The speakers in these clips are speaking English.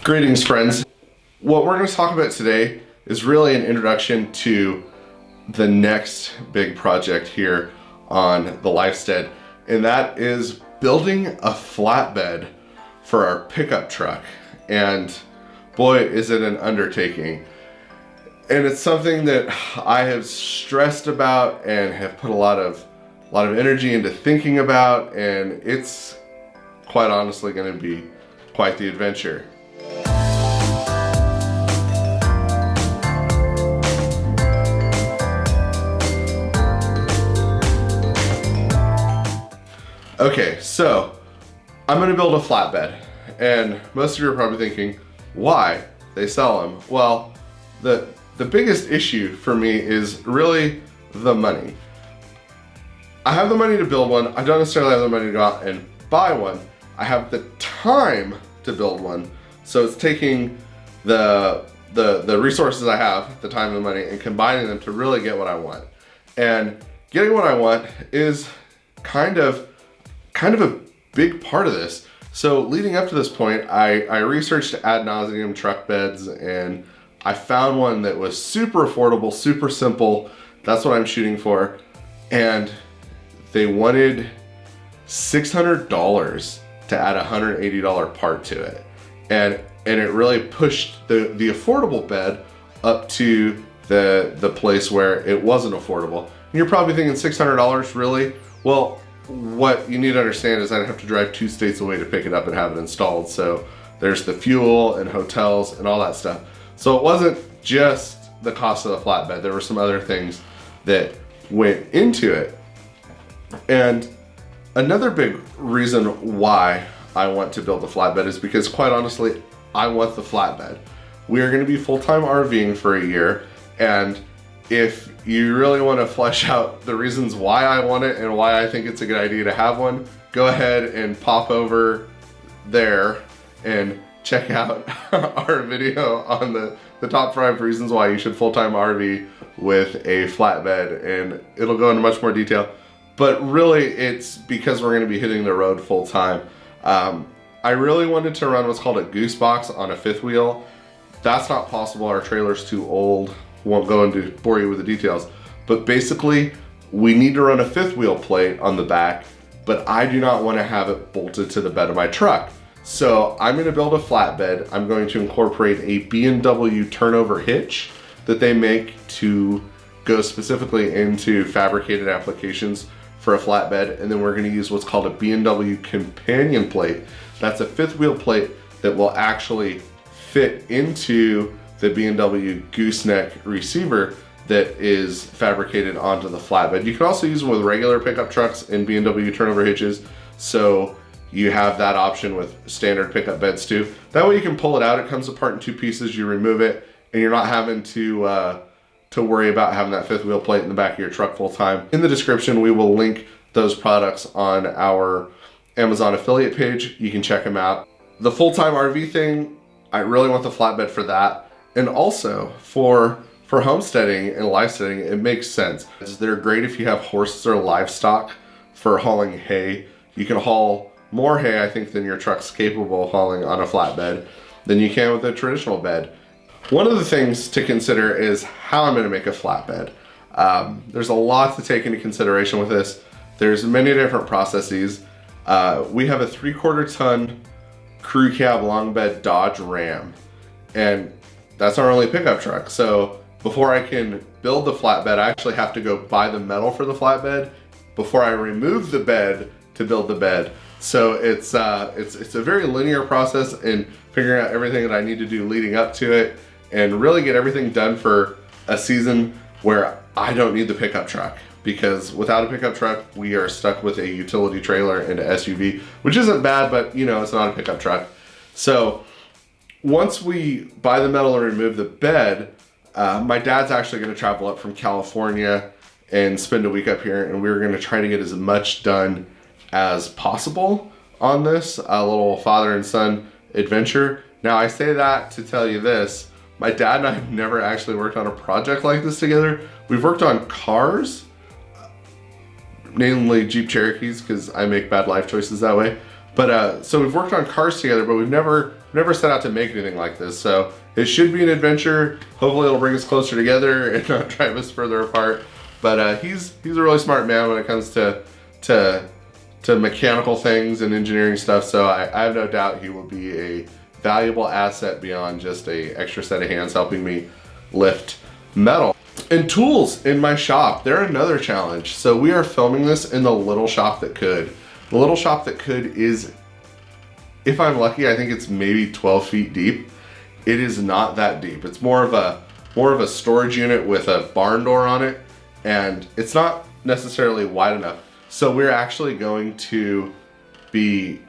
Greetings, friends. What we're going to talk about today is really an introduction to the next big project here on the Lifestead, and that is building a flatbed for our pickup truck. And boy, is it an undertaking. And it's something that I have stressed about and have put a lot of energy into thinking about, and it's quite honestly going to be quite the adventure. Okay, so I'm going to build a flatbed, and most of you are probably thinking, why? They sell them. Well, the biggest issue for me is really the money. I have the money to build one. I don't necessarily have the money to go out and buy one. I have the time to build one. So it's taking the resources I have, the time and the money, and combining them to really get what I want. And getting what I want is kind of a big part of this. So leading up to this point, I researched ad nauseum truck beds, and I found one that was super affordable, super simple. That's what I'm shooting for. And they wanted $600 to add a $180 part to it. And it really pushed the affordable bed up to the place where it wasn't affordable. And you're probably thinking $600, really? Well, what you need to understand is I'd have to drive 2 states away to pick it up and have it installed. So there's the fuel and hotels and all that stuff. So it wasn't just the cost of the flatbed. There were some other things that went into it. And another big reason why I want to build a flatbed is because, quite honestly, I want the flatbed. We are going to be full-time RVing for a year, and if you really want to flesh out the reasons why I want it and why I think it's a good idea to have one, go ahead and pop over there and check out our video on the top 5 reasons why you should full-time RV with a flatbed, and it'll go into much more detail. But really, it's because we're going to be hitting the road full-time. I really wanted to run what's called a goose box on a 5th wheel. That's not possible. Our trailer's too old. Won't go into bore you with the details, but basically we need to run a 5th wheel plate on the back, but I do not want to have it bolted to the bed of my truck. So I'm going to build a flatbed. I'm going to incorporate a B&W turnover hitch that they make to go specifically into fabricated applications for a flatbed, and then we're going to use what's called a B&W companion plate. That's a 5th wheel plate that will actually fit into the B&W gooseneck receiver that is fabricated onto the flatbed. You can also use them with regular pickup trucks and B&W turnover hitches, so you have that option with standard pickup beds too. That way you can pull it out. It comes apart in 2 pieces, you remove it, and you're not having to worry about having that 5th wheel plate in the back of your truck full time. In the description, we will link those products on our Amazon affiliate page. You can check them out. The full-time RV thing, I really want the flatbed for that. And also for homesteading and lifesteading, it makes sense. They're great if you have horses or livestock for hauling hay. You can haul more hay, I think, than your truck's capable of hauling on a flatbed than you can with a traditional bed. One of the things to consider is how I'm going to make a flatbed. There's a lot to take into consideration with this. There's many different processes. We have a 3/4 ton crew cab long bed Dodge Ram, and that's our only pickup truck. So before I can build the flatbed, I actually have to go buy the metal for the flatbed before I remove the bed to build the bed. So it's a very linear process in figuring out everything that I need to do leading up to it, and really get everything done for a season where I don't need the pickup truck. Because without a pickup truck, we are stuck with a utility trailer and an SUV, which isn't bad, but you know, it's not a pickup truck. So once we buy the metal and remove the bed, my dad's actually going to travel up from California and spend a week up here, and we're going to try to get as much done as possible on this little father and son adventure. Now, I say that to tell you this: my dad and I have never actually worked on a project like this together. We've worked on cars, namely Jeep Cherokees, because I make bad life choices that way. But so we've worked on cars together, but we've never never set out to make anything like this. So it should be an adventure. Hopefully it'll bring us closer together and not drive us further apart. But he's a really smart man when it comes to mechanical things and engineering stuff. So I have no doubt he will be a valuable asset beyond just a extra set of hands helping me lift metal. And tools in my shop, they're another challenge. So we are filming this in the little shop that could. The little shop that could is, if I'm lucky, I think it's maybe 12 feet deep. It is not that deep. It's more of a storage unit with a barn door on it, and it's not necessarily wide enough. So we're actually going to be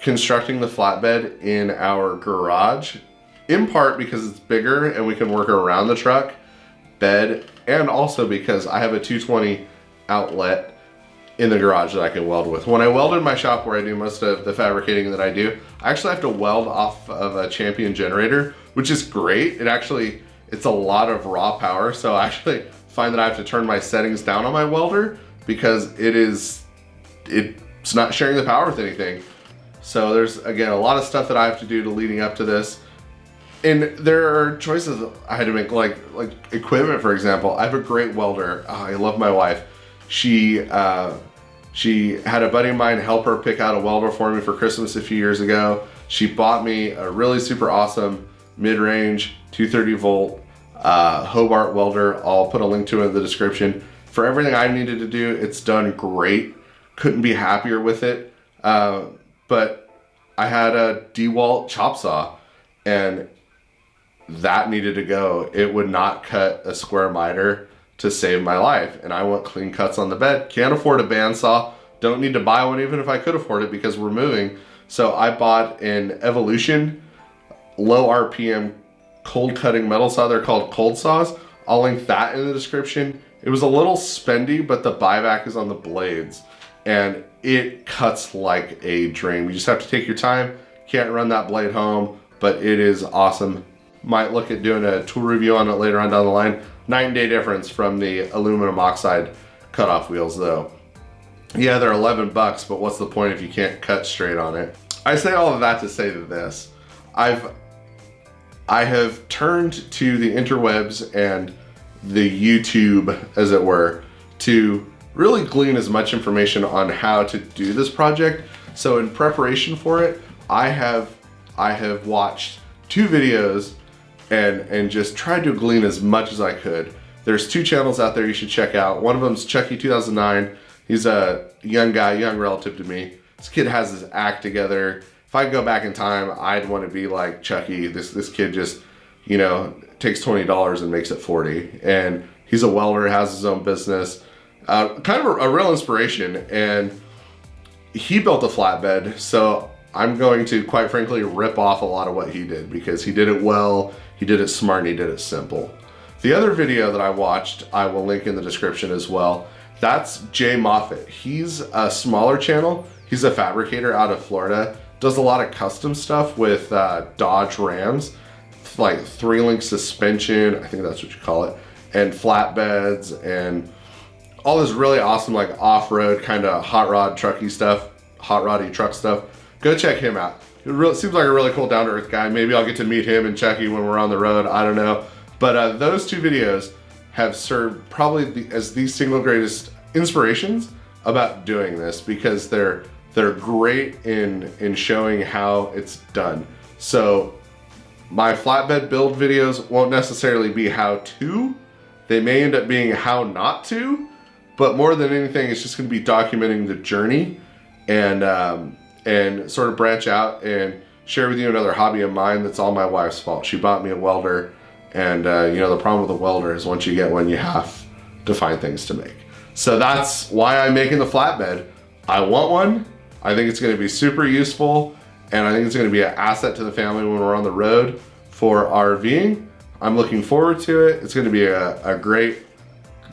constructing the flatbed in our garage, in part because it's bigger and we can work around the truck bed, and also because I have a 220 outlet in the garage that I can weld with. When I weld in my shop where I do most of the fabricating that I do, I actually have to weld off of a Champion generator, which is great. It's a lot of raw power, so I actually find that I have to turn my settings down on my welder because it's not sharing the power with anything. So there's, again, a lot of stuff that I have to do leading up to this. And there are choices I had to make, like equipment, for example. I have a great welder. Oh, I love my wife. She had a buddy of mine help her pick out a welder for me for Christmas a few years ago. She bought me a really super awesome mid-range 230 volt Hobart welder. I'll put a link to it in the description. For everything I needed to do, it's done great. Couldn't be happier with it. But I had a DeWalt chop saw, and that needed to go. It would not cut a square miter to save my life, and I want clean cuts on the bed. Can't afford a bandsaw. Don't need to buy one even if I could afford it because we're moving. So I bought an Evolution low RPM cold cutting metal saw. They're called cold saws. I'll link that in the description. It was a little spendy, but the buyback is on the blades, and it cuts like a dream. You just have to take your time. Can't run that blade home, but it is awesome. Might look at doing a tool review on it later on down the line. Night and day difference from the aluminum oxide cutoff wheels though. Yeah, they're 11 bucks, but what's the point if you can't cut straight on it? I say all of that to say this. I have turned to the interwebs and the YouTube, as it were, to really glean as much information on how to do this project. So in preparation for it, I have watched 2 videos and just tried to glean as much as I could. There's 2 channels out there you should check out. One of them's Chucky2009. He's a young guy, young relative to me. This kid has his act together. If I could go back in time, I'd want to be like Chucky. This kid just, you know, takes $20 and makes it 40. And he's a welder, has his own business. Kind of a real inspiration. And he built a flatbed, so I'm going to, quite frankly, rip off a lot of what he did because he did it well, he did it smart, and he did it simple. The other video that I watched, I will link in the description as well. That's Jay Moffitt. He's a smaller channel. He's a fabricator out of Florida. Does a lot of custom stuff with Dodge Rams, like 3-link suspension, I think that's what you call it, and flatbeds, and all this really awesome like off-road kind of hot rod trucky stuff, hot roddy truck stuff. Go check him out. It seems like a really cool down-to-earth guy. Maybe I'll get to meet him and Chucky when we're on the road. I don't know. But those 2 videos have served probably as the single greatest inspirations about doing this because they're great in showing how it's done. So my flatbed build videos won't necessarily be how to. They may end up being how not to, but more than anything, it's just going to be documenting the journey and sort of branch out and share with you another hobby of mine that's all my wife's fault. She bought me a welder, and you know, the problem with a welder is once you get one, you have to find things to make. So that's why I'm making the flatbed. I want one. I think it's going to be super useful, and I think it's going to be an asset to the family when we're on the road for RVing. I'm looking forward to it. It's going to be a great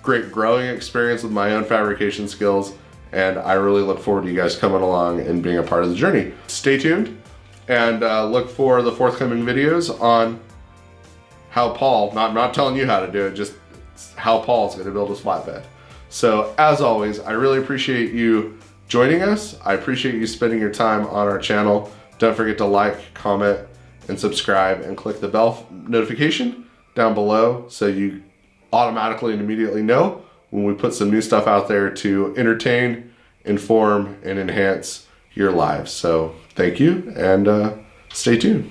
growing experience with my own fabrication skills, and I really look forward to you guys coming along and being a part of the journey. Stay tuned and look for the forthcoming videos on how Paul, not telling you how to do it, just how Paul's going to build his flatbed. So as always, I really appreciate you joining us. I appreciate you spending your time on our channel. Don't forget to like, comment, and subscribe and click the bell notification down below so you automatically and immediately know when we put some new stuff out there to entertain, inform, and enhance your lives. So thank you, and stay tuned.